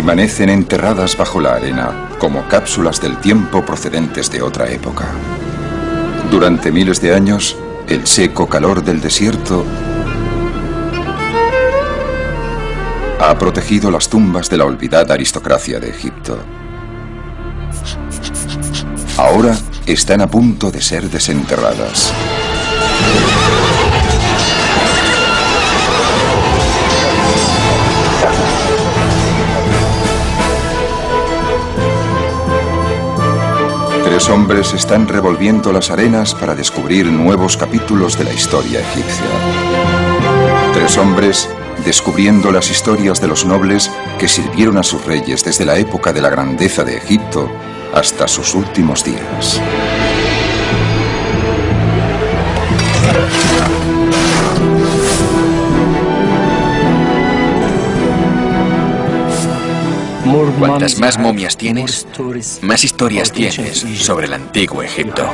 permanecen enterradas bajo la arena, como cápsulas del tiempo procedentes de otra época. Durante miles de años, el seco calor del desierto ha protegido las tumbas de la olvidada aristocracia de Egipto. Ahora están a punto de ser desenterradas. Tres hombres están revolviendo las arenas para descubrir nuevos capítulos de la historia egipcia. Tres hombres descubriendo las historias de los nobles que sirvieron a sus reyes desde la época de la grandeza de Egipto hasta sus últimos días. Cuantas más momias tienes, más historias tienes sobre el antiguo Egipto.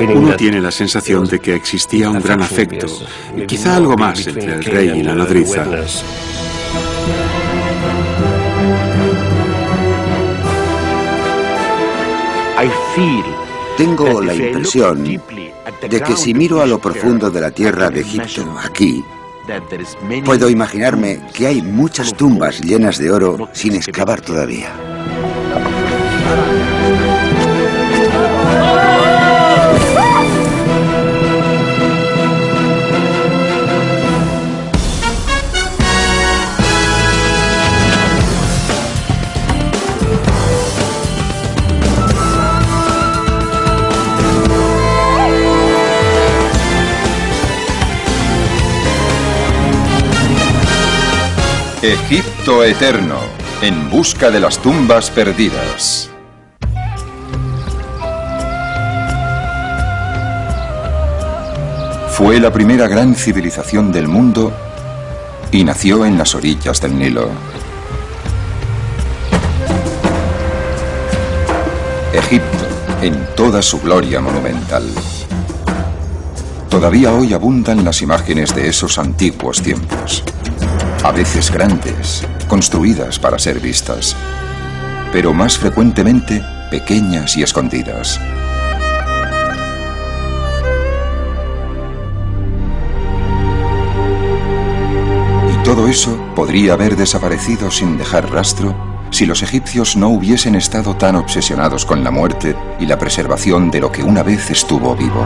Uno tiene la sensación de que existía un gran afecto, quizá algo más entre el rey y la nodriza. Tengo la impresión de que si miro a lo profundo de la tierra de Egipto, aquí, puedo imaginarme que hay muchas tumbas llenas de oro sin excavar todavía. Egipto eterno, en busca de las tumbas perdidas. Fue la primera gran civilización del mundo y nació en las orillas del Nilo. Egipto, en toda su gloria monumental. Todavía hoy abundan las imágenes de esos antiguos tiempos. A veces grandes, construidas para ser vistas, pero más frecuentemente pequeñas y escondidas. Y todo eso podría haber desaparecido sin dejar rastro si los egipcios no hubiesen estado tan obsesionados con la muerte y la preservación de lo que una vez estuvo vivo.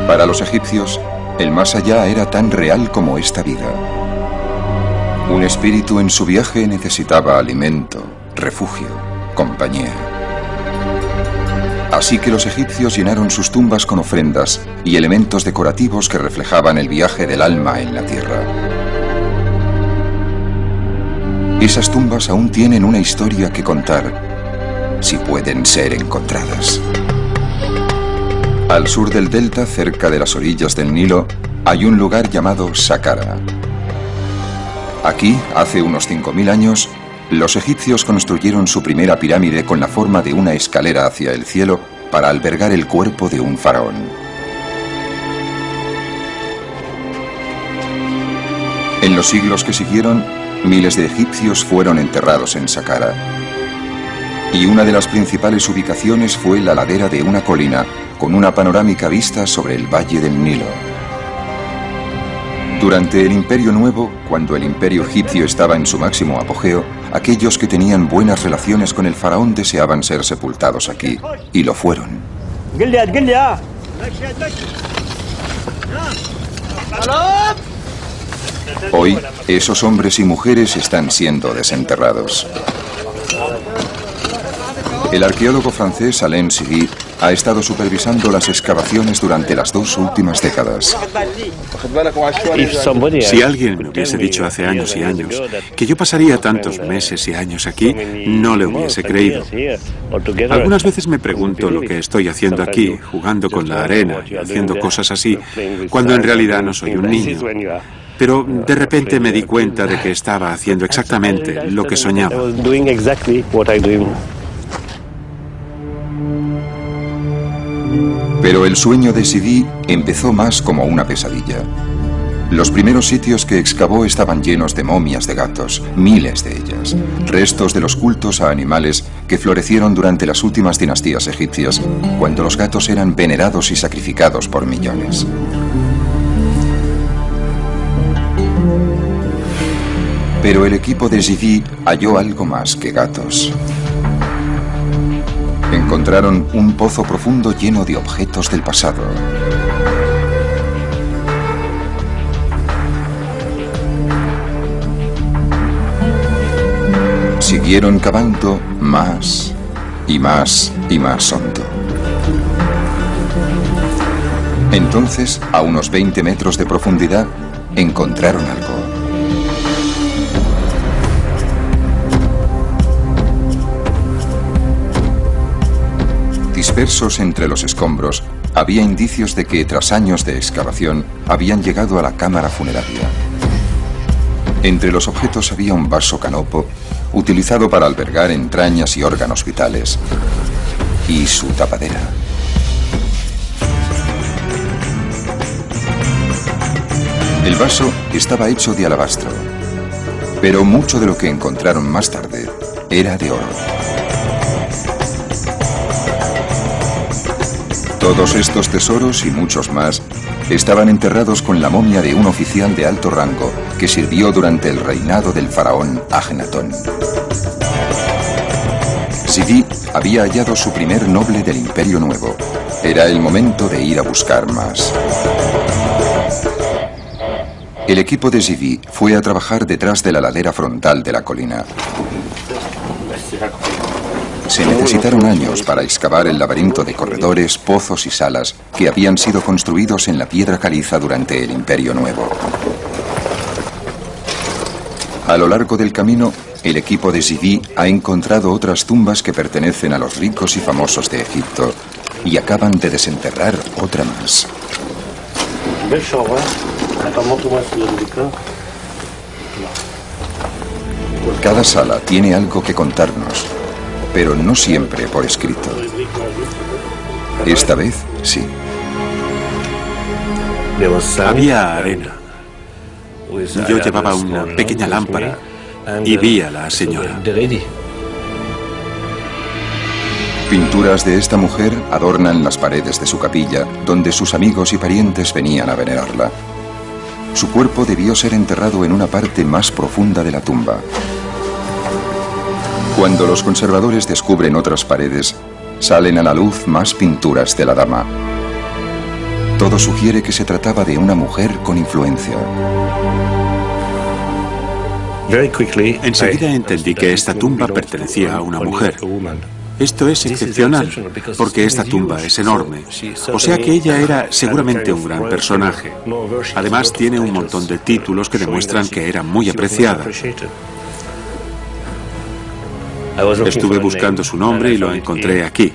Para los egipcios, el más allá era tan real como esta vida. Un espíritu en su viaje necesitaba alimento, refugio, compañía. Así que los egipcios llenaron sus tumbas con ofrendas y elementos decorativos que reflejaban el viaje del alma en la tierra. Esas tumbas aún tienen una historia que contar, si pueden ser encontradas. Al sur del delta, cerca de las orillas del Nilo, hay un lugar llamado Saqqara. Aquí, hace unos 5000 años, los egipcios construyeron su primera pirámide con la forma de una escalera hacia el cielo para albergar el cuerpo de un faraón. En los siglos que siguieron, miles de egipcios fueron enterrados en Saqqara. Y una de las principales ubicaciones fue la ladera de una colina con una panorámica vista sobre el valle del Nilo. Durante el Imperio Nuevo, cuando el Imperio egipcio estaba en su máximo apogeo, aquellos que tenían buenas relaciones con el faraón deseaban ser sepultados aquí, y lo fueron. Hoy, esos hombres y mujeres están siendo desenterrados. El arqueólogo francés Alain Siri ha estado supervisando las excavaciones durante las 2 últimas décadas. Si alguien me hubiese dicho hace años y años que yo pasaría tantos meses y años aquí, no le hubiese creído. Algunas veces me pregunto lo que estoy haciendo aquí, jugando con la arena y haciendo cosas así, cuando en realidad no soy un niño. Pero de repente me di cuenta de que estaba haciendo exactamente lo que soñaba. Pero el sueño de Sidi empezó más como una pesadilla. Los primeros sitios que excavó estaban llenos de momias de gatos, miles de ellas, restos de los cultos a animales que florecieron durante las últimas dinastías egipcias, cuando los gatos eran venerados y sacrificados por millones. Pero el equipo de Sidi halló algo más que gatos. Encontraron un pozo profundo lleno de objetos del pasado. Siguieron cavando más y más y más hondo. Entonces, a unos 20 metros de profundidad, encontraron algo. Dispersos entre los escombros, había indicios de que tras años de excavación habían llegado a la cámara funeraria. Entre los objetos había un vaso canopo, utilizado para albergar entrañas y órganos vitales, y su tapadera. El vaso estaba hecho de alabastro, pero mucho de lo que encontraron más tarde era de oro. Todos estos tesoros y muchos más estaban enterrados con la momia de un oficial de alto rango que sirvió durante el reinado del faraón Ajenatón. Sidi había hallado su primer noble del Imperio Nuevo. Era el momento de ir a buscar más. El equipo de Sidi fue a trabajar detrás de la ladera frontal de la colina. Se necesitaron años para excavar el laberinto de corredores, pozos y salas que habían sido construidos en la piedra caliza durante el Imperio Nuevo. A lo largo del camino, el equipo de Sidi ha encontrado otras tumbas que pertenecen a los ricos y famosos de Egipto y acaban de desenterrar otra más. Cada sala tiene algo que contarnos, pero no siempre por escrito. Esta vez, sí. Había arena. Yo llevaba una pequeña lámpara y vi a la señora. Pinturas de esta mujer adornan las paredes de su capilla, donde sus amigos y parientes venían a venerarla. Su cuerpo debió ser enterrado en una parte más profunda de la tumba. Cuando los conservadores descubren otras paredes, salen a la luz más pinturas de la dama. Todo sugiere que se trataba de una mujer con influencia. Enseguida entendí que esta tumba pertenecía a una mujer. Esto es excepcional, porque esta tumba es enorme, o sea que ella era seguramente un gran personaje. Además, tiene un montón de títulos que demuestran que era muy apreciada. Estuve buscando su nombre y lo encontré aquí: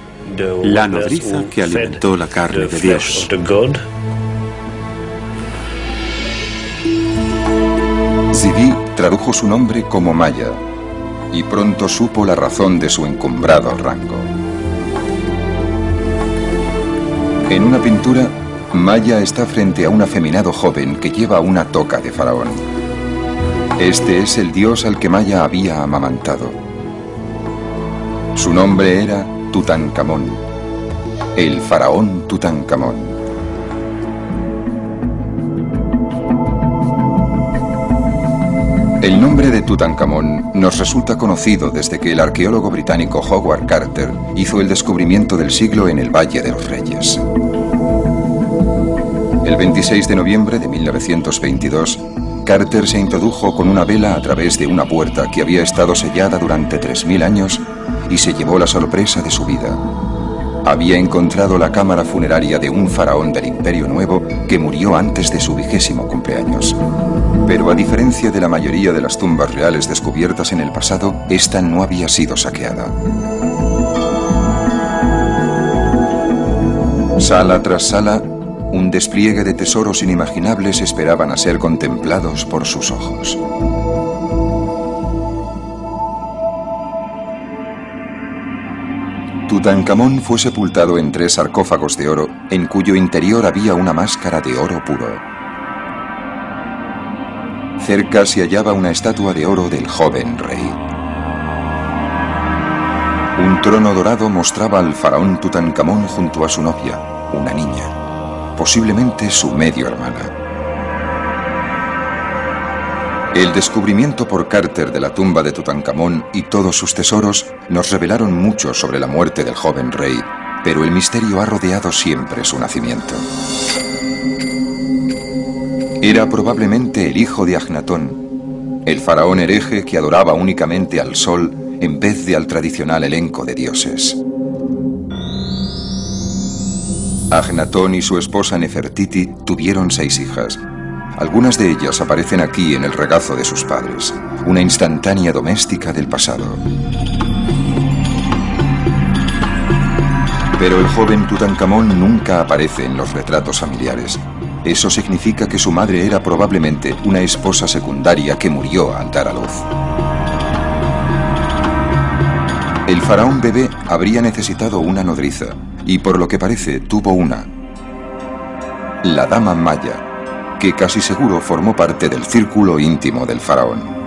la nodriza que alimentó la carne de Dios. Sidi tradujo su nombre como Maya y pronto supo la razón de su encumbrado rango. En una pintura, Maya está frente a un afeminado joven que lleva una toca de faraón. Este es el dios al que Maya había amamantado. Su nombre era Tutankamón, el faraón Tutankamón. El nombre de Tutankamón nos resulta conocido desde que el arqueólogo británico Howard Carter hizo el descubrimiento del siglo en el Valle de los Reyes. El 26 de noviembre de 1922, Carter se introdujo con una vela a través de una puerta que había estado sellada durante 3000 años y se llevó la sorpresa de su vida. Había encontrado la cámara funeraria de un faraón del Imperio Nuevo que murió antes de su 20º cumpleaños. Pero a diferencia de la mayoría de las tumbas reales descubiertas en el pasado, esta no había sido saqueada. Sala tras sala, un despliegue de tesoros inimaginables esperaban a ser contemplados por sus ojos. Tutankamón fue sepultado en 3 sarcófagos de oro, en cuyo interior había una máscara de oro puro. Cerca se hallaba una estatua de oro del joven rey. Un trono dorado mostraba al faraón Tutankamón junto a su novia, una niña, posiblemente su medio hermana. El descubrimiento por Carter de la tumba de Tutankamón y todos sus tesoros nos revelaron mucho sobre la muerte del joven rey, pero el misterio ha rodeado siempre su nacimiento. Era probablemente el hijo de Agnatón, el faraón hereje que adoraba únicamente al sol en vez de al tradicional elenco de dioses. Agnatón y su esposa Nefertiti tuvieron 6 hijas. Algunas de ellas aparecen aquí en el regazo de sus padres, una instantánea doméstica del pasado. Pero el joven Tutankamón nunca aparece en los retratos familiares. Eso significa que su madre era probablemente una esposa secundaria que murió al dar a luz. El faraón bebé habría necesitado una nodriza, y por lo que parece tuvo una. La dama Maya, que casi seguro formó parte del círculo íntimo del faraón.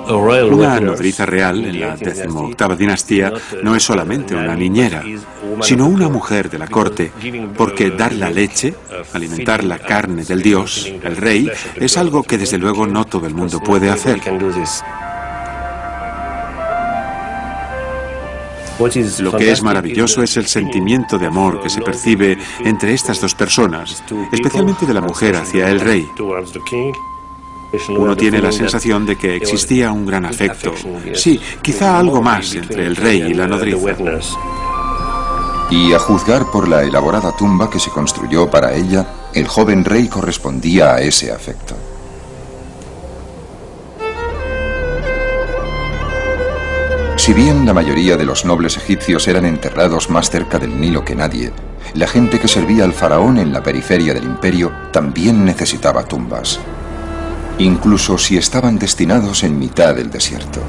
Una nodriza real en la 18ª dinastía no es solamente una niñera, sino una mujer de la corte, porque dar la leche, alimentar la carne del dios, el rey, es algo que desde luego no todo el mundo puede hacer. Lo que es maravilloso es el sentimiento de amor que se percibe entre estas dos personas, especialmente de la mujer hacia el rey. Uno tiene la sensación de que existía un gran afecto, sí, quizá algo más entre el rey y la nodriza. Y a juzgar por la elaborada tumba que se construyó para ella, el joven rey correspondía a ese afecto. Si bien la mayoría de los nobles egipcios eran enterrados más cerca del Nilo que nadie, la gente que servía al faraón en la periferia del imperio también necesitaba tumbas, incluso si estaban destinados en mitad del desierto.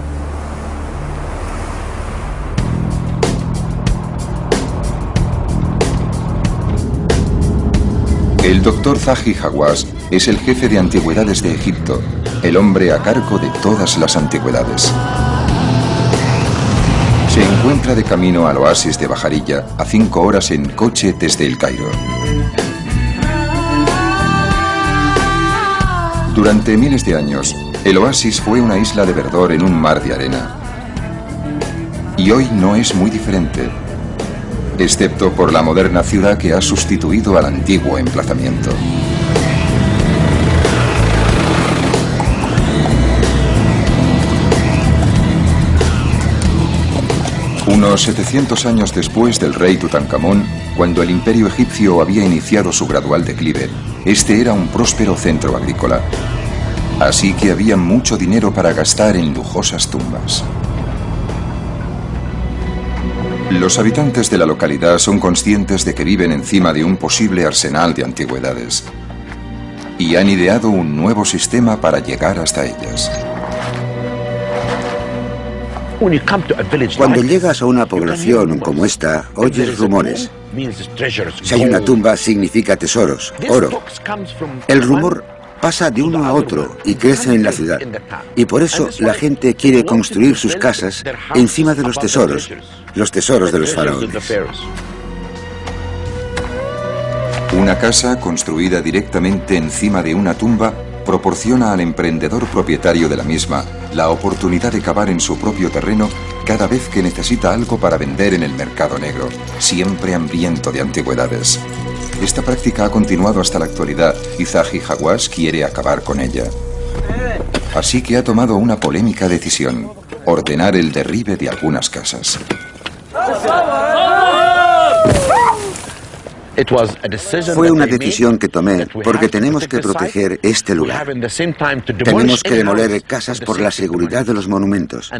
El doctor Zahi Hawass es el jefe de antigüedades de Egipto, el hombre a cargo de todas las antigüedades. Se encuentra de camino al oasis de Bajarilla, a 5 horas en coche desde El Cairo. Durante miles de años, el oasis fue una isla de verdor en un mar de arena. Y hoy no es muy diferente, excepto por la moderna ciudad que ha sustituido al antiguo emplazamiento. Unos 700 años después del rey Tutankamón, cuando el imperio egipcio había iniciado su gradual declive, este era un próspero centro agrícola. Así que había mucho dinero para gastar en lujosas tumbas. Los habitantes de la localidad son conscientes de que viven encima de un posible arsenal de antigüedades y han ideado un nuevo sistema para llegar hasta ellas. Cuando llegas a una población como esta, oyes rumores. Si hay una tumba, significa tesoros, oro. El rumor pasa de uno a otro y crece en la ciudad. Y por eso la gente quiere construir sus casas encima de los tesoros de los faraones. Una casa construida directamente encima de una tumba proporciona al emprendedor propietario de la misma la oportunidad de cavar en su propio terreno cada vez que necesita algo para vender en el mercado negro, siempre hambriento de antigüedades. Esta práctica ha continuado hasta la actualidad y Zahi Hawass quiere acabar con ella. Así que ha tomado una polémica decisión: ordenar el derribe de algunas casas. Fue una decisión que tomé porque tenemos que proteger este lugar. Tenemos que demoler casas por la seguridad de los monumentos.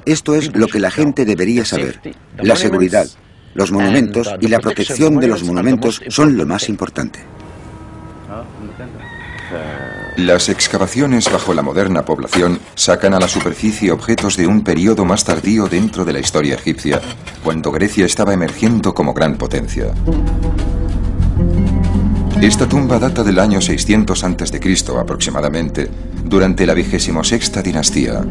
Esto es lo que la gente debería saber. La seguridad. Los monumentos y la protección de los monumentos son lo más importante. Las excavaciones bajo la moderna población sacan a la superficie objetos de un periodo más tardío dentro de la historia egipcia, cuando Grecia estaba emergiendo como gran potencia. Esta tumba data del año 600 a.C. aproximadamente, durante la 26ª dinastía.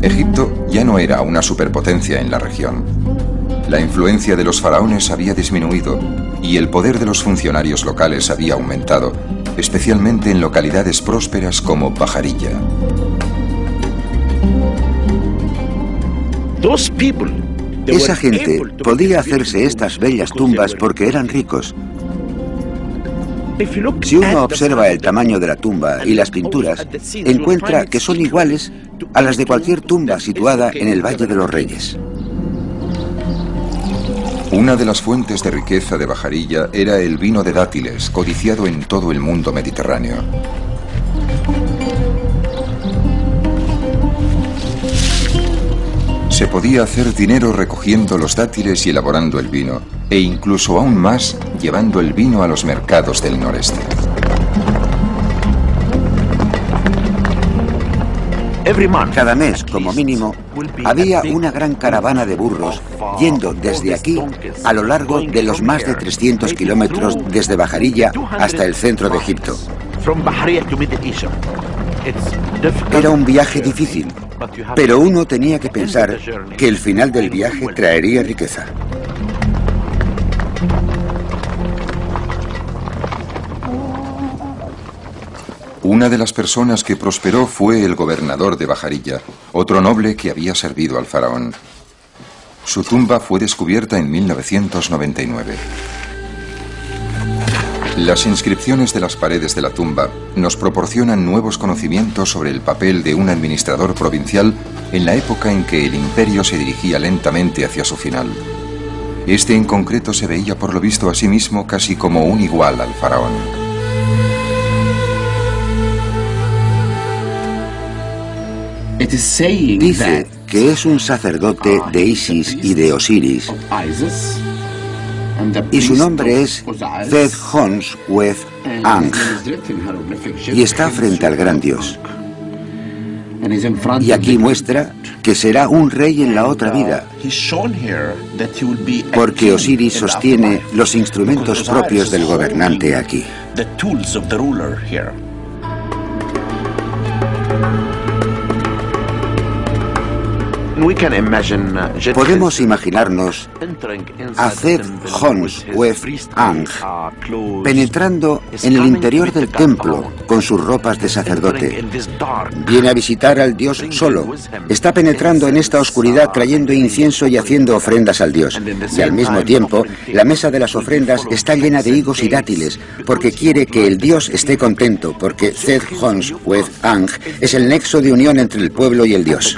Egipto ya no era una superpotencia en la región. La influencia de los faraones había disminuido y el poder de los funcionarios locales había aumentado, especialmente en localidades prósperas como Bajarilla. Esa gente podía hacerse estas bellas tumbas porque eran ricos. Si uno observa el tamaño de la tumba y las pinturas, encuentra que son iguales a las de cualquier tumba situada en el Valle de los Reyes. Una de las fuentes de riqueza de Bajarilla era el vino de dátiles, codiciado en todo el mundo mediterráneo. Se podía hacer dinero recogiendo los dátiles y elaborando el vino, e incluso aún más llevando el vino a los mercados del noreste. Cada mes, como mínimo, había una gran caravana de burros yendo desde aquí a lo largo de los más de 300 kilómetros desde Bajarilla hasta el centro de Egipto. Era un viaje difícil, pero uno tenía que pensar que el final del viaje traería riqueza. Una de las personas que prosperó fue el gobernador de Bajarilla, otro noble que había servido al faraón. Su tumba fue descubierta en 1999. Las inscripciones de las paredes de la tumba nos proporcionan nuevos conocimientos sobre el papel de un administrador provincial en la época en que el imperio se dirigía lentamente hacia su final. Este en concreto se veía por lo visto a sí mismo casi como un igual al faraón. Dice que es un sacerdote de Isis y de Osiris, y su nombre es Zed-Hons-Wez-Ang, y está frente al gran dios. Y aquí muestra que será un rey en la otra vida, porque Osiris sostiene los instrumentos propios del gobernante aquí. Podemos imaginarnos a Zed-Hons-Wez-Ang penetrando en el interior del templo con sus ropas de sacerdote. Viene a visitar al dios solo. Está penetrando en esta oscuridad trayendo incienso y haciendo ofrendas al dios. Y al mismo tiempo, la mesa de las ofrendas está llena de higos y dátiles, porque quiere que el dios esté contento, porque Zed-Hons-Wez-Ang es el nexo de unión entre el pueblo y el dios.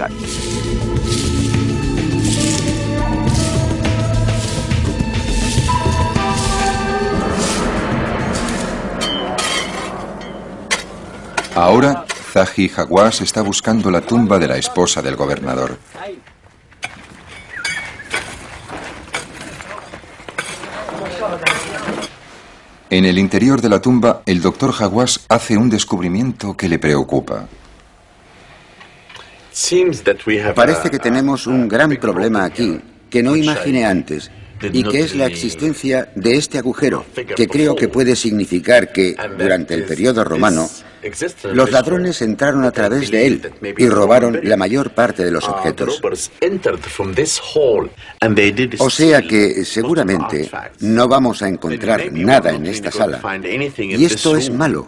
Ahora, Zahi Hawass está buscando la tumba de la esposa del gobernador. En el interior de la tumba, el doctor Hawass hace un descubrimiento que le preocupa. Parece que tenemos un gran problema aquí que no imaginé antes, y que es la existencia de este agujero, que creo que puede significar que, durante el periodo romano, los ladrones entraron a través de él y robaron la mayor parte de los objetos. O sea que, seguramente, no vamos a encontrar nada en esta sala. Y esto es malo,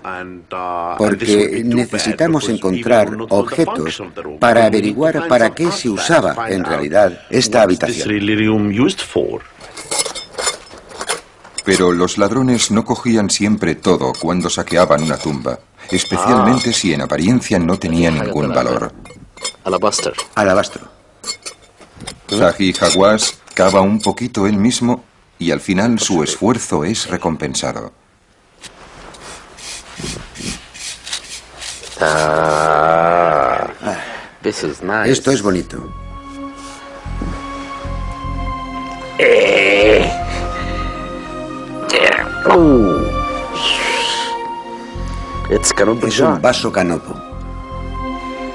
porque necesitamos encontrar objetos para averiguar para qué se usaba en realidad esta habitación. Pero los ladrones no cogían siempre todo cuando saqueaban una tumba, especialmente si en apariencia no tenía ningún valor. Alabastro. Zahi Hawass cava un poquito él mismo y al final su esfuerzo es recompensado. Esto es bonito. Es un vaso canopo.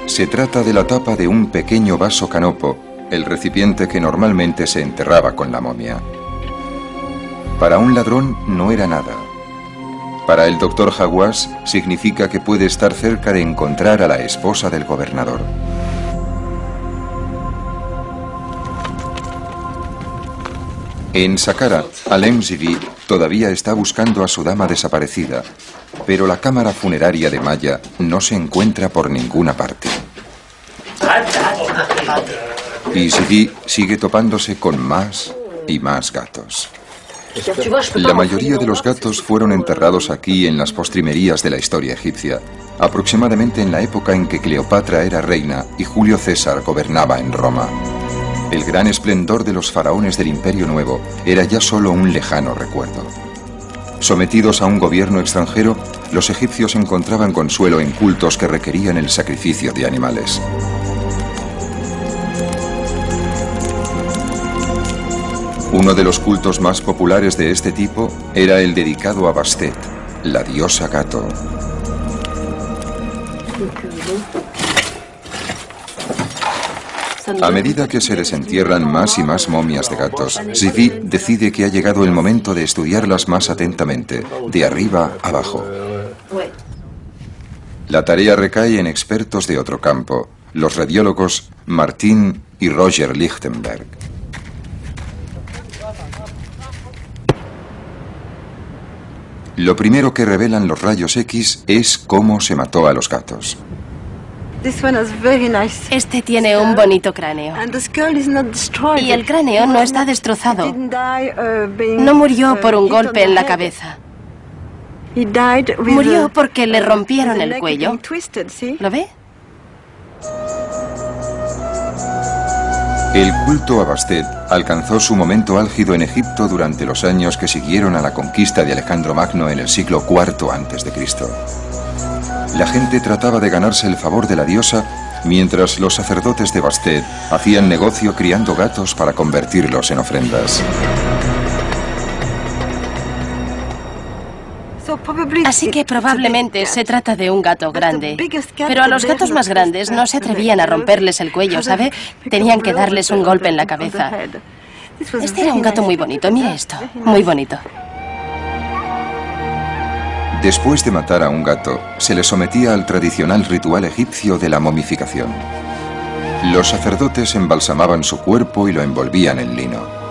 Se trata de la tapa de un pequeño vaso canopo, el recipiente que normalmente se enterraba con la momia. Para un ladrón no era nada. Para el doctor Hawass significa que puede estar cerca de encontrar a la esposa del gobernador. En Saqqara, Alem Zivi todavía está buscando a su dama desaparecida, pero la cámara funeraria de Maya no se encuentra por ninguna parte. Y Zivi sigue topándose con más y más gatos. La mayoría de los gatos fueron enterrados aquí en las postrimerías de la historia egipcia, aproximadamente en la época en que Cleopatra era reina y Julio César gobernaba en Roma. El gran esplendor de los faraones del Imperio Nuevo era ya solo un lejano recuerdo. Sometidos a un gobierno extranjero, los egipcios encontraban consuelo en cultos que requerían el sacrificio de animales. Uno de los cultos más populares de este tipo era el dedicado a Bastet, la diosa gato. A medida que se desentierran más y más momias de gatos, Zivi decide que ha llegado el momento de estudiarlas más atentamente, de arriba abajo. La tarea recae en expertos de otro campo, los radiólogos Martin y Roger Lichtenberg. Lo primero que revelan los rayos X es cómo se mató a los gatos. Este tiene un bonito cráneo. Y el cráneo no está destrozado. No murió por un golpe en la cabeza. Murió porque le rompieron el cuello. ¿Lo ve? El culto a Bastet alcanzó su momento álgido en Egipto durante los años que siguieron a la conquista de Alejandro Magno en el siglo IV a.C. La gente trataba de ganarse el favor de la diosa, mientras los sacerdotes de Bastet hacían negocio criando gatos para convertirlos en ofrendas. Así que probablemente se trata de un gato grande. Pero a los gatos más grandes no se atrevían a romperles el cuello, ¿sabe? Tenían que darles un golpe en la cabeza. Este era un gato muy bonito, mire esto, muy bonito. Después de matar a un gato, se le sometía al tradicional ritual egipcio de la momificación. Los sacerdotes embalsamaban su cuerpo y lo envolvían en lino.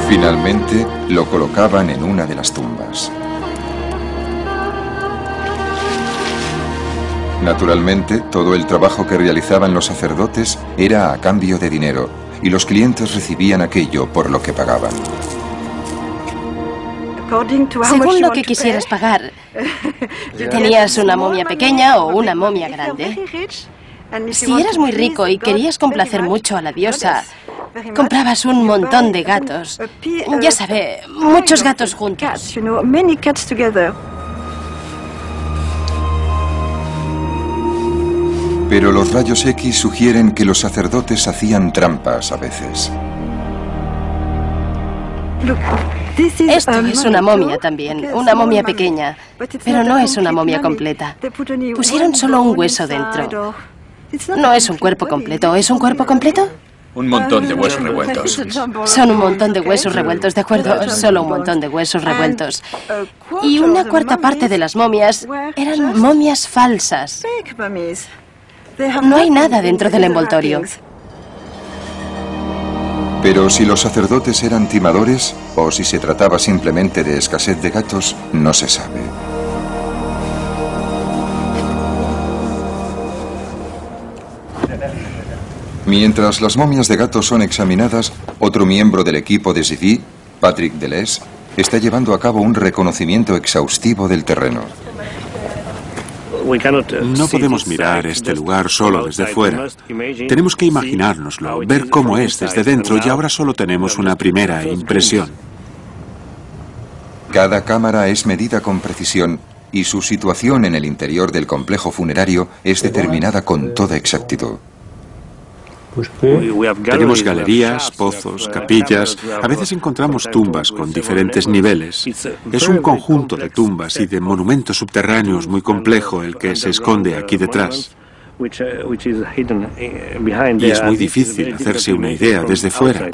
Finalmente, lo colocaban en una de las tumbas. Naturalmente, todo el trabajo que realizaban los sacerdotes era a cambio de dinero, y los clientes recibían aquello por lo que pagaban. Según lo que quisieras pagar, ¿tenías una momia pequeña o una momia grande? Si eras muy rico y querías complacer mucho a la diosa, comprabas un montón de gatos. Ya sabe, muchos gatos juntos. Pero los rayos X sugieren que los sacerdotes hacían trampas a veces. Esto es una momia también, una momia pequeña, pero no es una momia completa. Pusieron solo un hueso dentro. No es un cuerpo completo, ¿es un cuerpo completo? Un montón de huesos revueltos. Son un montón de huesos revueltos, ¿de acuerdo? Solo un montón de huesos revueltos. Y una cuarta parte de las momias eran momias falsas. No hay nada dentro del envoltorio. Pero si los sacerdotes eran timadores o si se trataba simplemente de escasez de gatos, no se sabe. Mientras las momias de gatos son examinadas, otro miembro del equipo de Zivi Patrick Deleuze está llevando a cabo un reconocimiento exhaustivo del terreno. No podemos mirar este lugar solo desde fuera. Tenemos que imaginárnoslo, ver cómo es desde dentro, y ahora solo tenemos una primera impresión. Cada cámara es medida con precisión y su situación en el interior del complejo funerario es determinada con toda exactitud. Tenemos galerías, pozos, capillas. A veces encontramos tumbas con diferentes niveles. Es un conjunto de tumbas y de monumentos subterráneos muy complejo el que se esconde aquí detrás. Y es muy difícil hacerse una idea desde fuera.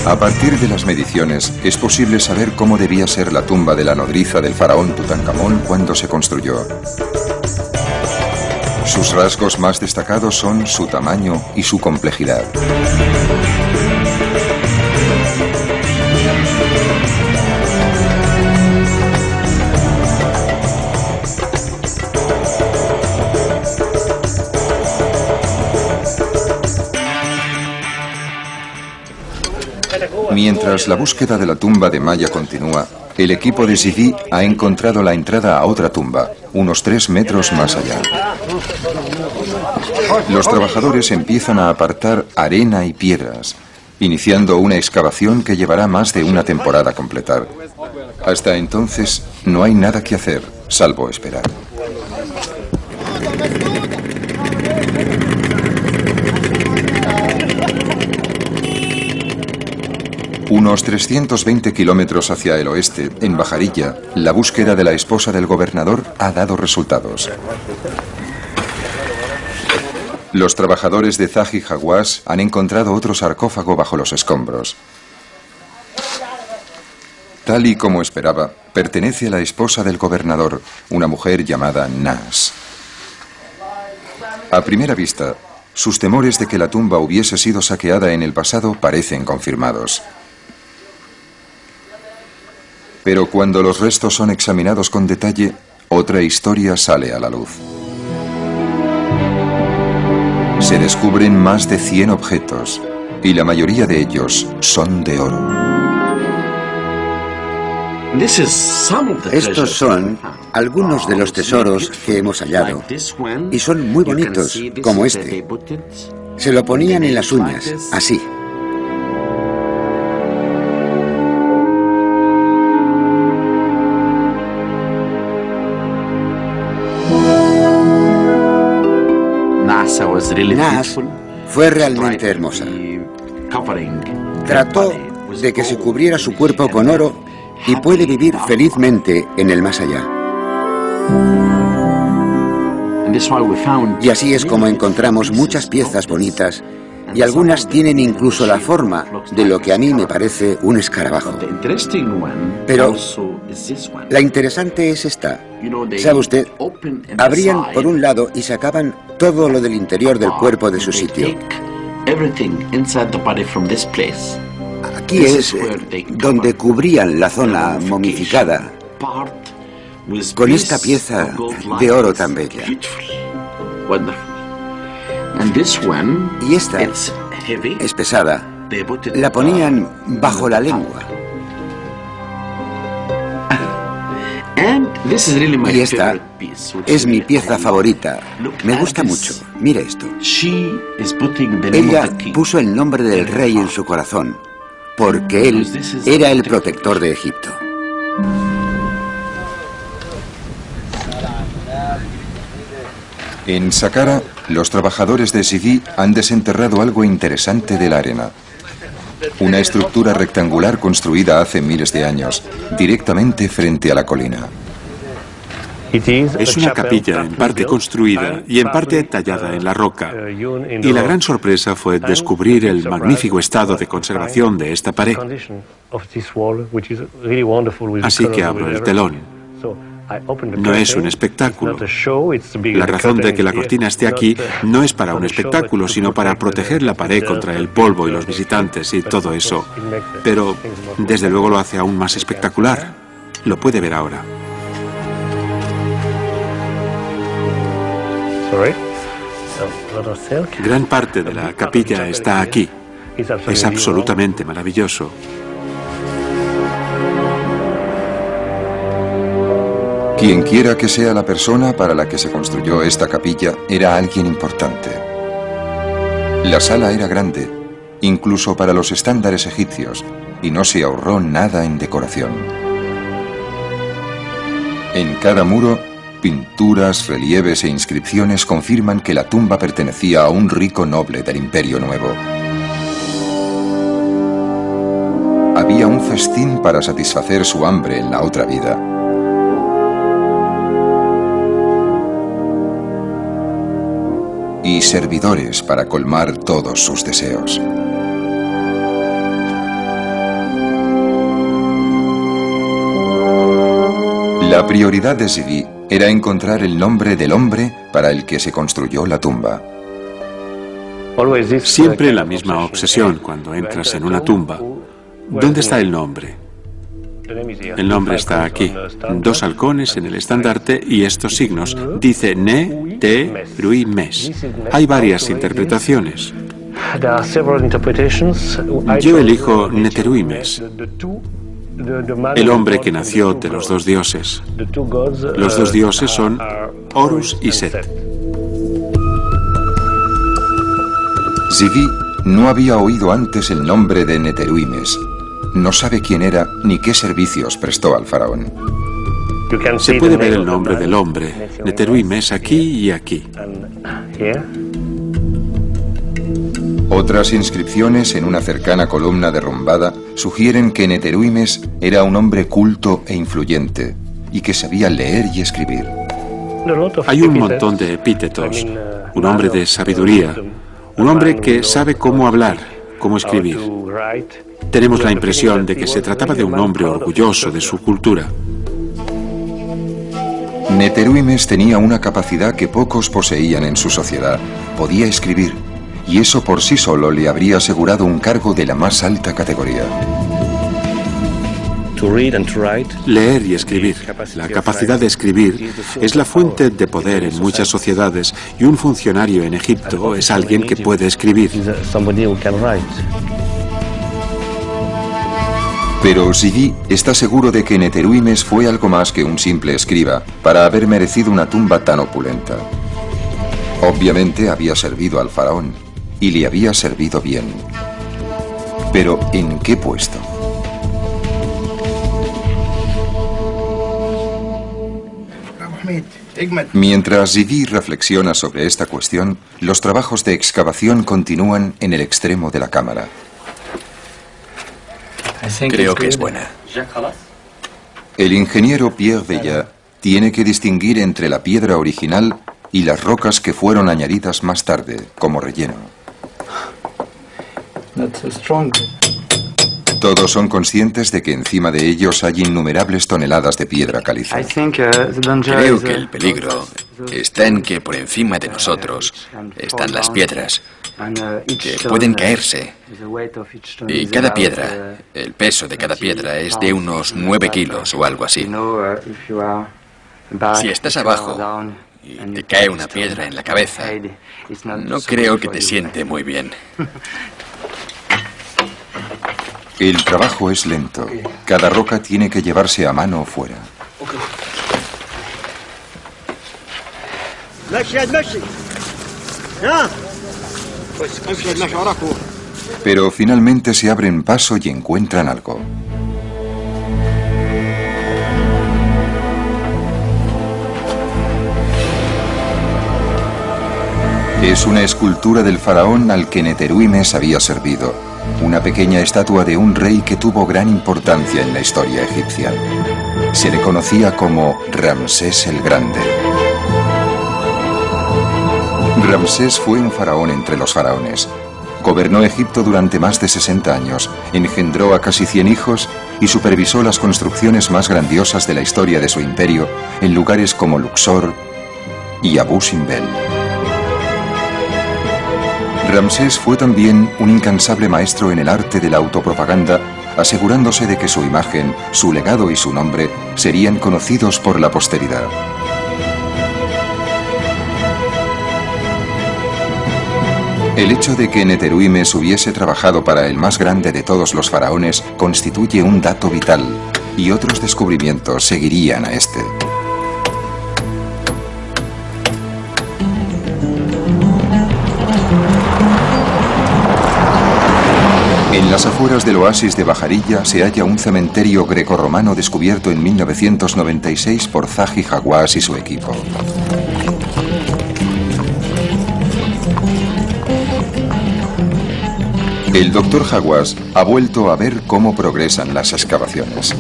A partir de las mediciones, es posible saber cómo debía ser la tumba de la nodriza del faraón Tutankamón cuando se construyó. Sus rasgos más destacados son su tamaño y su complejidad. Mientras la búsqueda de la tumba de Maya continúa, el equipo de Zidi ha encontrado la entrada a otra tumba, unos 3 metros más allá. Los trabajadores empiezan a apartar arena y piedras, iniciando una excavación que llevará más de una temporada a completar. Hasta entonces, no hay nada que hacer, salvo esperar. Unos 320 kilómetros hacia el oeste, en Bajarilla, la búsqueda de la esposa del gobernador ha dado resultados. Los trabajadores de Zahi Hawass han encontrado otro sarcófago bajo los escombros. Tal y como esperaba, pertenece a la esposa del gobernador, una mujer llamada Nas. A primera vista, sus temores de que la tumba hubiese sido saqueada en el pasado parecen confirmados. Pero cuando los restos son examinados con detalle, otra historia sale a la luz. Se descubren más de 100 objetos, y la mayoría de ellos son de oro. Estos son algunos de los tesoros que hemos hallado, y son muy bonitos, como este. Se lo ponían en las uñas, así. Nas fue realmente hermosa. Trató de que se cubriera su cuerpo con oro y puede vivir felizmente en el más allá. Y así es como encontramos muchas piezas bonitas, y algunas tienen incluso la forma de lo que a mí me parece un escarabajo. Pero la interesante es esta. ¿Sabe usted? Abrían por un lado y sacaban todo lo del interior del cuerpo de su sitio. Aquí es donde cubrían la zona momificada con esta pieza de oro tan bella. Y esta es pesada. La ponían bajo la lengua. Y esta es mi pieza favorita. Me gusta mucho. Mire esto. Ella puso el nombre del rey en su corazón, porque él era el protector de Egipto. En Saqqara, los trabajadores de Zidi han desenterrado algo interesante de la arena. Una estructura rectangular construida hace miles de años, directamente frente a la colina. Es una capilla en parte construida y en parte tallada en la roca. Y la gran sorpresa fue descubrir el magnífico estado de conservación de esta pared. Así que abro el telón. No es un espectáculo. La razón de que la cortina esté aquí no es para un espectáculo, sino para proteger la pared contra el polvo y los visitantes y todo eso. Pero, desde luego, lo hace aún más espectacular. Lo puede ver ahora. Gran parte de la capilla está aquí. Es absolutamente maravilloso. Quien quiera que sea la persona para la que se construyó esta capilla, era alguien importante. La sala era grande, incluso para los estándares egipcios, y no se ahorró nada en decoración. En cada muro, pinturas, relieves e inscripciones confirman que la tumba pertenecía a un rico noble del Imperio Nuevo. Había un festín para satisfacer su hambre en la otra vida. Y servidores para colmar todos sus deseos. La prioridad de Zvi era encontrar el nombre del hombre para el que se construyó la tumba. Siempre la misma obsesión cuando entras en una tumba. ¿Dónde está el nombre? El nombre está aquí. 2 halcones en el estandarte y estos signos. Dice Ne-Te-Rui-Mes. Hay varias interpretaciones. Yo elijo Neteruimes, el hombre que nació de los 2 dioses. Los 2 dioses son Horus y Set. Zvi no había oído antes el nombre de Neteruimes. No sabe quién era ni qué servicios prestó al faraón. Se puede ver el nombre del hombre, Neteruimes, aquí y aquí. Otras inscripciones en una cercana columna derrumbada sugieren que Neteruimes era un hombre culto e influyente y que sabía leer y escribir. Hay un montón de epítetos. Un hombre de sabiduría, un hombre que sabe cómo hablar, cómo escribir. Tenemos la impresión de que se trataba de un hombre orgulloso de su cultura. Neteruimes tenía una capacidad que pocos poseían en su sociedad. Podía escribir, y eso por sí solo le habría asegurado un cargo de la más alta categoría. Leer y escribir. La capacidad de escribir es la fuente de poder en muchas sociedades y un funcionario en Egipto es alguien que puede escribir. Pero Zvi está seguro de que Neteruimes fue algo más que un simple escriba para haber merecido una tumba tan opulenta. Obviamente había servido al faraón y le había servido bien. Pero ¿en qué puesto? Mientras Zvi reflexiona sobre esta cuestión, los trabajos de excavación continúan en el extremo de la cámara. Creo que es buena. El ingeniero Pierre Veillat tiene que distinguir entre la piedra original y las rocas que fueron añadidas más tarde, como relleno. Todos son conscientes de que encima de ellos hay innumerables toneladas de piedra caliza. Creo que el peligro está en que por encima de nosotros están las piedras, que pueden caerse. Y cada piedra, el peso de cada piedra es de unos 9 kilos o algo así. Si estás abajo y te cae una piedra en la cabeza, no creo que te siente muy bien. El trabajo es lento. Cada roca tiene que llevarse a mano fuera. Pero finalmente se abren paso y encuentran algo. Es una escultura del faraón al que Neteruimes había servido. Una pequeña estatua de un rey que tuvo gran importancia en la historia egipcia. Se le conocía como Ramsés el Grande. Ramsés fue un faraón entre los faraones. Gobernó Egipto durante más de 60 años, engendró a casi 100 hijos y supervisó las construcciones más grandiosas de la historia de su imperio en lugares como Luxor y Abu Simbel. Ramsés fue también un incansable maestro en el arte de la autopropaganda, asegurándose de que su imagen, su legado y su nombre serían conocidos por la posteridad. El hecho de que Neteruimes hubiese trabajado para el más grande de todos los faraones constituye un dato vital, y otros descubrimientos seguirían a este. En las afueras del oasis de Bajarilla se halla un cementerio grecorromano descubierto en 1996 por Zahi Hawass y su equipo. El doctor Hawass ha vuelto a ver cómo progresan las excavaciones.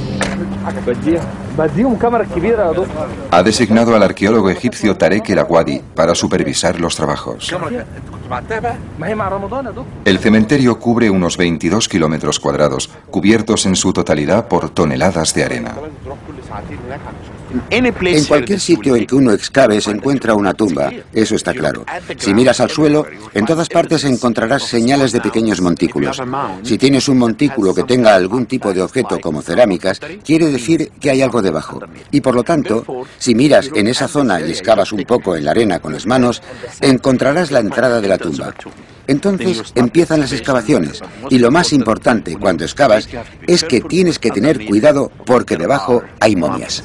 Ha designado al arqueólogo egipcio Tarek El Awadi para supervisar los trabajos. El cementerio cubre unos 22 kilómetros cuadrados, cubiertos en su totalidad por toneladas de arena. En cualquier sitio en que uno excave se encuentra una tumba, eso está claro. Si miras al suelo, en todas partes encontrarás señales de pequeños montículos. Si tienes un montículo que tenga algún tipo de objeto como cerámicas, quiere decir que hay algo debajo. Y por lo tanto, si miras en esa zona y excavas un poco en la arena con las manos, encontrarás la entrada de la tumba. Entonces empiezan las excavaciones, y lo más importante cuando excavas es que tienes que tener cuidado porque debajo hay momias.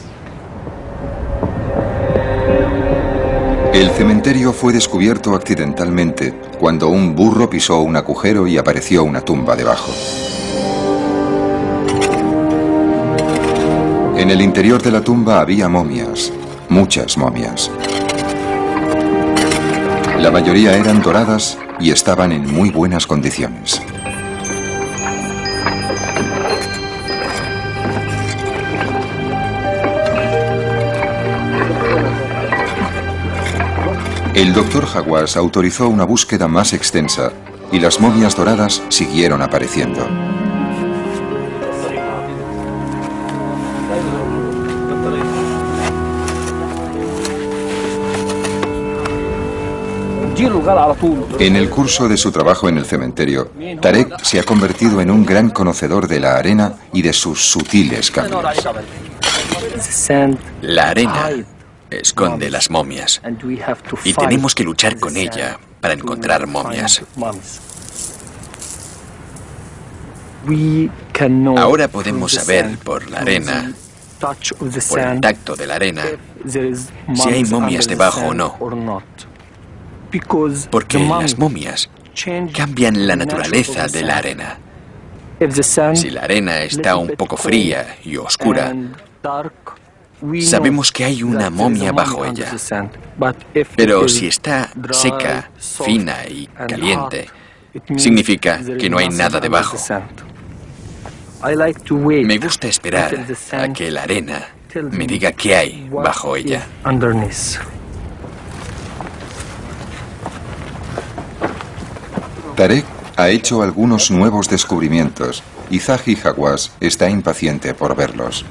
El cementerio fue descubierto accidentalmente cuando un burro pisó un agujero y apareció una tumba debajo. En el interior de la tumba había momias, muchas momias. La mayoría eran doradas y estaban en muy buenas condiciones. El doctor Hawass autorizó una búsqueda más extensa y las momias doradas siguieron apareciendo. En el curso de su trabajo en el cementerio, Tarek se ha convertido en un gran conocedor de la arena y de sus sutiles cambios. La arena esconde las momias y tenemos que luchar con ella para encontrar momias. Ahora podemos saber por la arena, por el tacto de la arena, si hay momias debajo o no. Porque las momias cambian la naturaleza de la arena. Si la arena está un poco fría y oscura, sabemos que hay una momia bajo ella. Pero si está seca, fina y caliente, significa que no hay nada debajo. Me gusta esperar a que la arena me diga qué hay bajo ella. Tarek ha hecho algunos nuevos descubrimientos y Zahi Hawass está impaciente por verlos.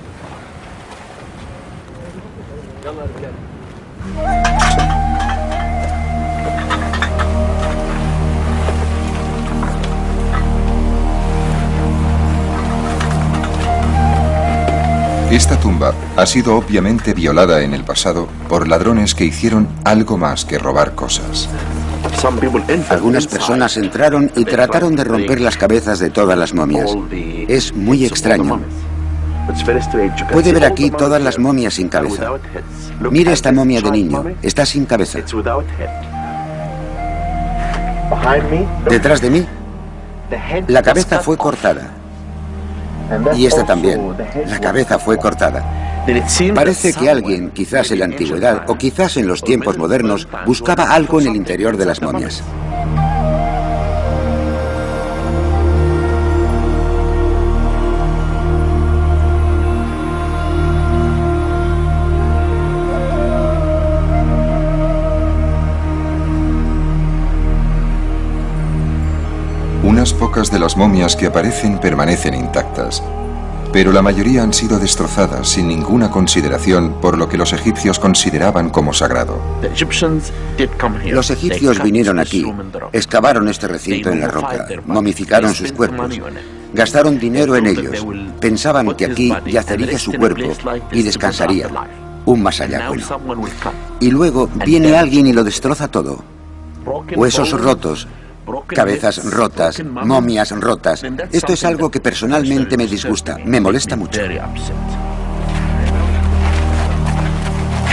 Esta tumba ha sido obviamente violada en el pasado por ladrones que hicieron algo más que robar cosas. Algunas personas entraron y trataron de romper las cabezas de todas las momias. Es muy extraño. Puede ver aquí todas las momias sin cabeza. Mire esta momia de niño, está sin cabeza. Detrás de mí, la cabeza fue cortada. Y esta también, la cabeza fue cortada. Parece que alguien, quizás en la antigüedad o quizás en los tiempos modernos, buscaba algo en el interior de las momias. Unas pocas de las momias que aparecen permanecen intactas, pero la mayoría han sido destrozadas sin ninguna consideración por lo que los egipcios consideraban como sagrado. Los egipcios vinieron aquí, excavaron este recinto en la roca, momificaron sus cuerpos, gastaron dinero en ellos, pensaban que aquí yacería su cuerpo y descansaría, un más allá bueno. Y luego viene alguien y lo destroza todo, huesos rotos, cabezas rotas, momias rotas. Esto es algo que personalmente me disgusta, me molesta mucho.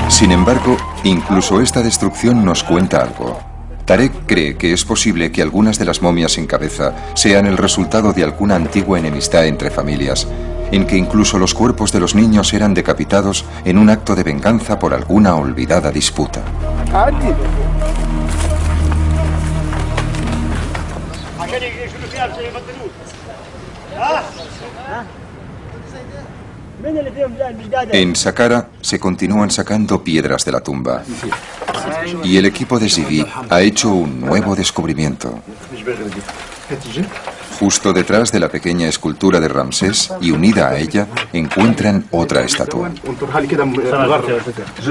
Sin embargo, incluso esta destrucción nos cuenta algo. Tarek cree que es posible que algunas de las momias sin cabeza sean el resultado de alguna antigua enemistad entre familias, en que incluso los cuerpos de los niños eran decapitados en un acto de venganza por alguna olvidada disputa. En Saqqara se continúan sacando piedras de la tumba y el equipo de Zivi ha hecho un nuevo descubrimiento. Justo detrás de la pequeña escultura de Ramsés y unida a ella encuentran otra estatua.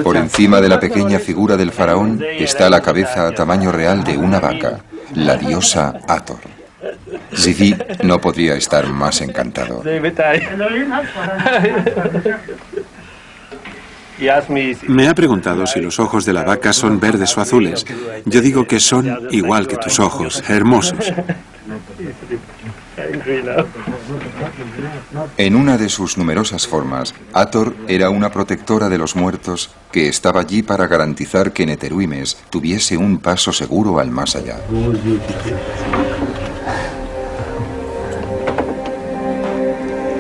Por encima de la pequeña figura del faraón está la cabeza a tamaño real de una vaca, la diosa Hathor. Zivi no podría estar más encantado. Me ha preguntado si los ojos de la vaca son verdes o azules. Yo digo que son igual que tus ojos, hermosos. En una de sus numerosas formas, Hathor era una protectora de los muertos que estaba allí para garantizar que Neteruimes tuviese un paso seguro al más allá.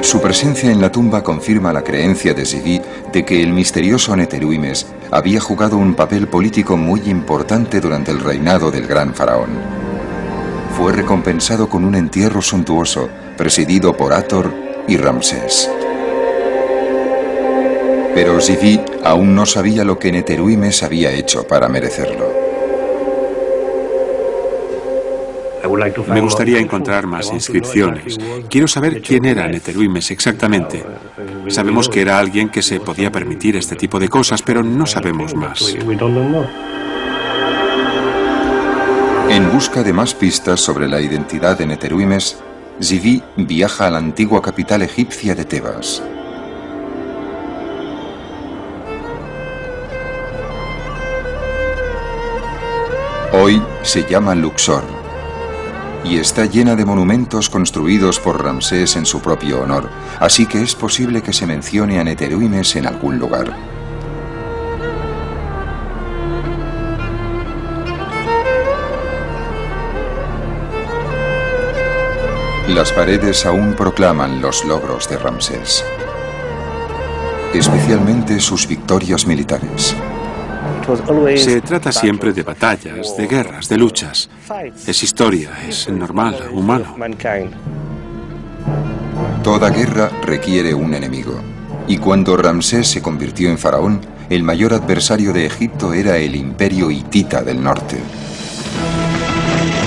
Su presencia en la tumba confirma la creencia de Zivi de que el misterioso Neteruimes había jugado un papel político muy importante durante el reinado del gran faraón. Fue recompensado con un entierro suntuoso, presidido por Hathor y Ramsés. Pero Zivi aún no sabía lo que Neteruimes había hecho para merecerlo. Me gustaría encontrar más inscripciones. Quiero saber quién era Neteruimes exactamente. Sabemos que era alguien que se podía permitir este tipo de cosas, pero no sabemos más. En busca de más pistas sobre la identidad de Neteruimes, Zivi viaja a la antigua capital egipcia de Tebas. Hoy se llama Luxor y está llena de monumentos construidos por Ramsés en su propio honor, así que es posible que se mencione a Neteruimes en algún lugar. Las paredes aún proclaman los logros de Ramsés, especialmente sus victorias militares. Se trata siempre de batallas, de guerras, de luchas. Es historia, es normal, humano. Toda guerra requiere un enemigo. Y cuando Ramsés se convirtió en faraón, el mayor adversario de Egipto era el imperio hitita del norte.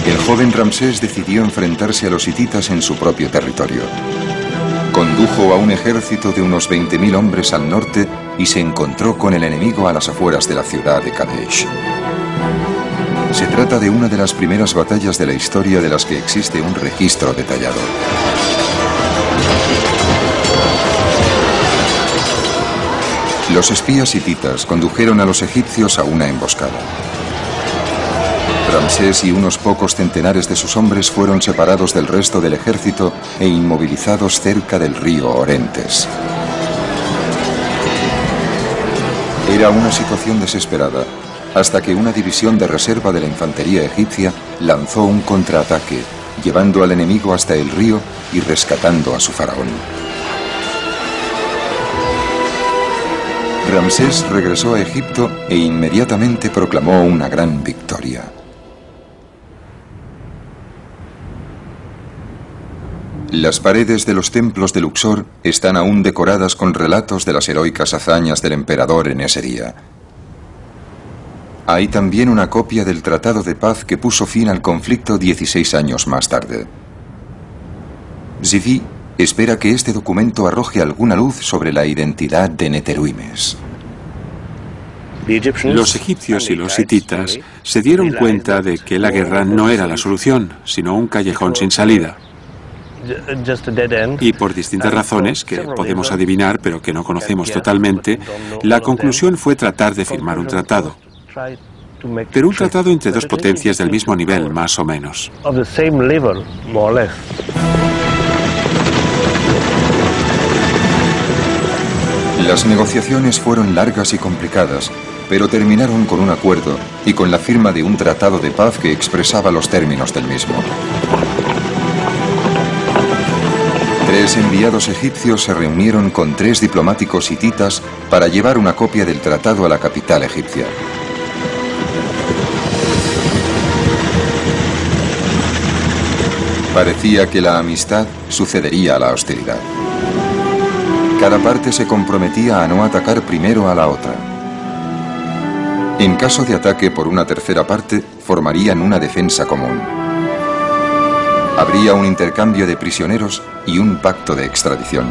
El joven Ramsés decidió enfrentarse a los hititas en su propio territorio. Condujo a un ejército de unos 20.000 hombres al norte y se encontró con el enemigo a las afueras de la ciudad de Kadesh. Se trata de una de las primeras batallas de la historia de las que existe un registro detallado. Los espías hititas condujeron a los egipcios a una emboscada. Ramsés y unos pocos centenares de sus hombres fueron separados del resto del ejército e inmovilizados cerca del río Orontes. Era una situación desesperada, hasta que una división de reserva de la infantería egipcia lanzó un contraataque, llevando al enemigo hasta el río y rescatando a su faraón. Ramsés regresó a Egipto e inmediatamente proclamó una gran victoria. Las paredes de los templos de Luxor están aún decoradas con relatos de las heroicas hazañas del emperador en ese día. Hay también una copia del tratado de paz que puso fin al conflicto 16 años más tarde. Zivi espera que este documento arroje alguna luz sobre la identidad de Neteruimes. Los egipcios y los hititas se dieron cuenta de que la guerra no era la solución, sino un callejón sin salida. Y por distintas razones, que podemos adivinar pero que no conocemos totalmente, la conclusión fue tratar de firmar un tratado. pero un tratado entre dos potencias del mismo nivel, más o menos. Las negociaciones fueron largas y complicadas, pero terminaron con un acuerdo y con la firma de un tratado de paz que expresaba los términos del mismo. 3 enviados egipcios se reunieron con 3 diplomáticos hititas para llevar una copia del tratado a la capital egipcia. Parecía que la amistad sucedería a la hostilidad. Cada parte se comprometía a no atacar primero a la otra. En caso de ataque por una tercera parte, formarían una defensa común. Habría un intercambio de prisioneros y un pacto de extradición.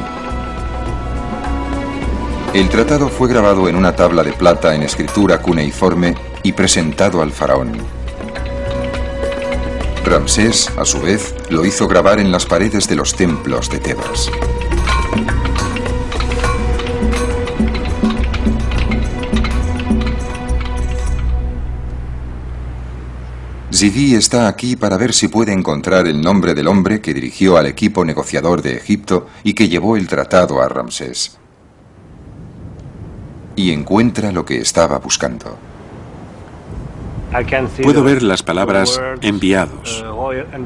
El tratado fue grabado en una tabla de plata en escritura cuneiforme y presentado al faraón. Ramsés, a su vez, lo hizo grabar en las paredes de los templos de Tebas. Zidi está aquí para ver si puede encontrar el nombre del hombre que dirigió al equipo negociador de Egipto y que llevó el tratado a Ramsés. Y encuentra lo que estaba buscando. Puedo ver las palabras enviados.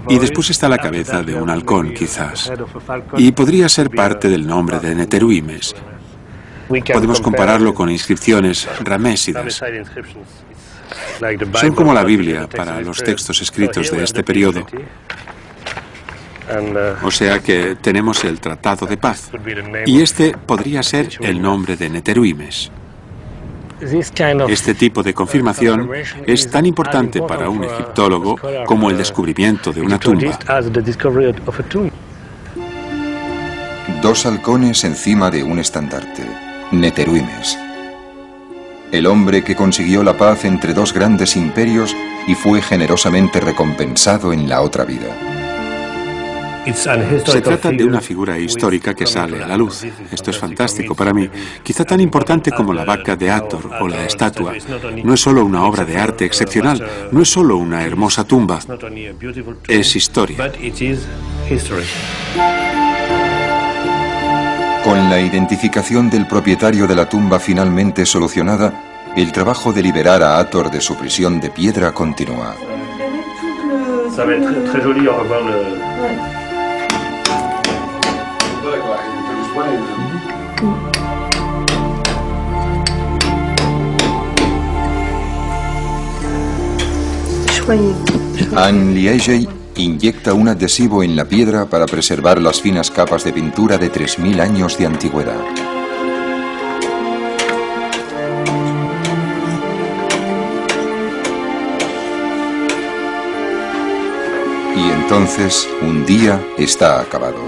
Y después está la cabeza de un halcón, quizás. Y podría ser parte del nombre de Neteruimes. Podemos compararlo con inscripciones ramésidas. Son como la Biblia para los textos escritos de este periodo. O sea que tenemos el Tratado de Paz. Y este podría ser el nombre de Neteruimes. Este tipo de confirmación es tan importante para un egiptólogo como el descubrimiento de una tumba. 2 halcones encima de un estandarte. Neteruimes. El hombre que consiguió la paz entre 2 grandes imperios y fue generosamente recompensado en la otra vida. Se trata de una figura histórica que sale a la luz. Esto es fantástico para mí. Quizá tan importante como la vaca de Hathor o la estatua. No es solo una obra de arte excepcional, no es solo una hermosa tumba, es historia. Con la identificación del propietario de la tumba finalmente solucionada, el trabajo de liberar a Hathor de su prisión de piedra continúa. Anne Liegey inyecta un adhesivo en la piedra para preservar las finas capas de pintura de 3000 años de antigüedad. Y entonces, un día está acabado.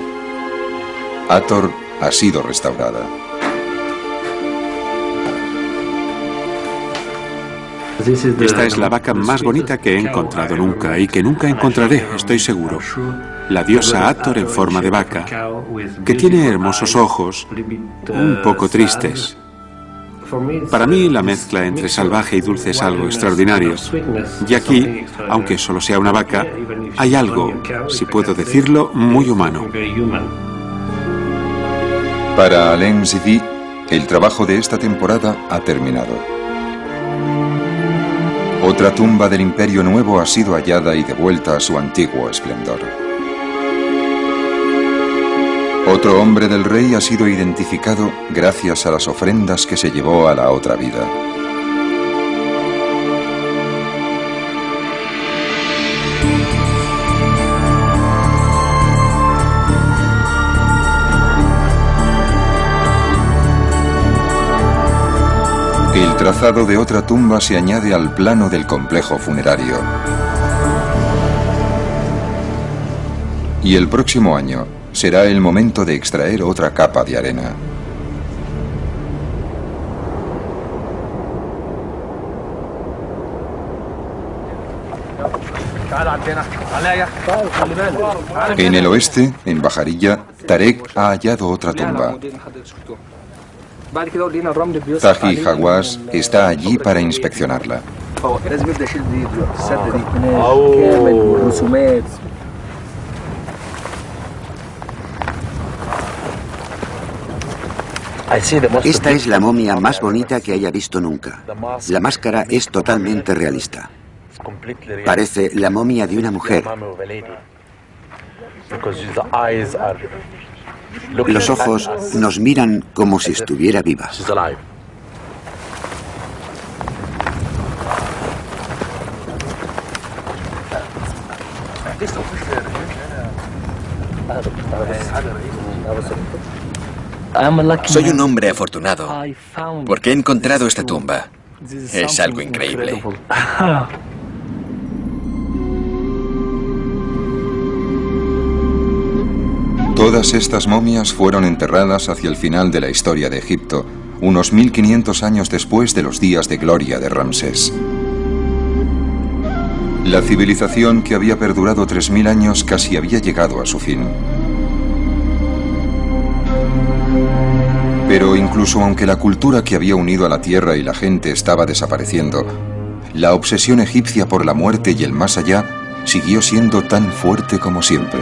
Hathor ha sido restaurada. Esta es la vaca más bonita que he encontrado nunca y que nunca encontraré, estoy seguro. La diosa Hathor en forma de vaca, que tiene hermosos ojos, un poco tristes. Para mí la mezcla entre salvaje y dulce es algo extraordinario. Y aquí, aunque solo sea una vaca, hay algo, si puedo decirlo, muy humano. Para Alain Zidi, el trabajo de esta temporada ha terminado. Otra tumba del Imperio Nuevo ha sido hallada y devuelta a su antiguo esplendor. Otro hombre del rey ha sido identificado gracias a las ofrendas que se llevó a la otra vida. El trazado de otra tumba se añade al plano del complejo funerario. Y el próximo año será el momento de extraer otra capa de arena. En el oeste, en Bajarilla, Tarek ha hallado otra tumba. Zahi Hawass está allí para inspeccionarla. Esta es la momia más bonita que haya visto nunca. La máscara es totalmente realista. Parece la momia de una mujer. Los ojos nos miran como si estuviera viva. Soy un hombre afortunado porque he encontrado esta tumba. Es algo increíble. Todas estas momias fueron enterradas hacia el final de la historia de Egipto, unos 1500 años después de los días de gloria de Ramsés. La civilización, que había perdurado 3000 años, casi había llegado a su fin. Pero incluso aunque la cultura que había unido a la tierra y la gente estaba desapareciendo, la obsesión egipcia por la muerte y el más allá siguió siendo tan fuerte como siempre.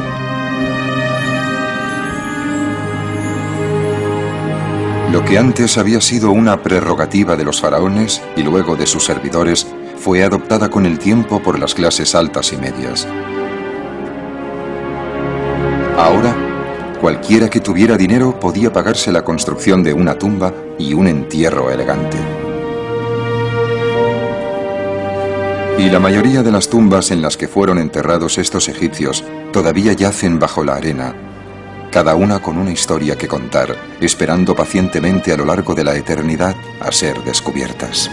Lo que antes había sido una prerrogativa de los faraones y luego de sus servidores, fue adoptada con el tiempo por las clases altas y medias. Ahora, cualquiera que tuviera dinero podía pagarse la construcción de una tumba y un entierro elegante. Y la mayoría de las tumbas en las que fueron enterrados estos egipcios todavía yacen bajo la arena, cada una con una historia que contar, esperando pacientemente a lo largo de la eternidad a ser descubiertas.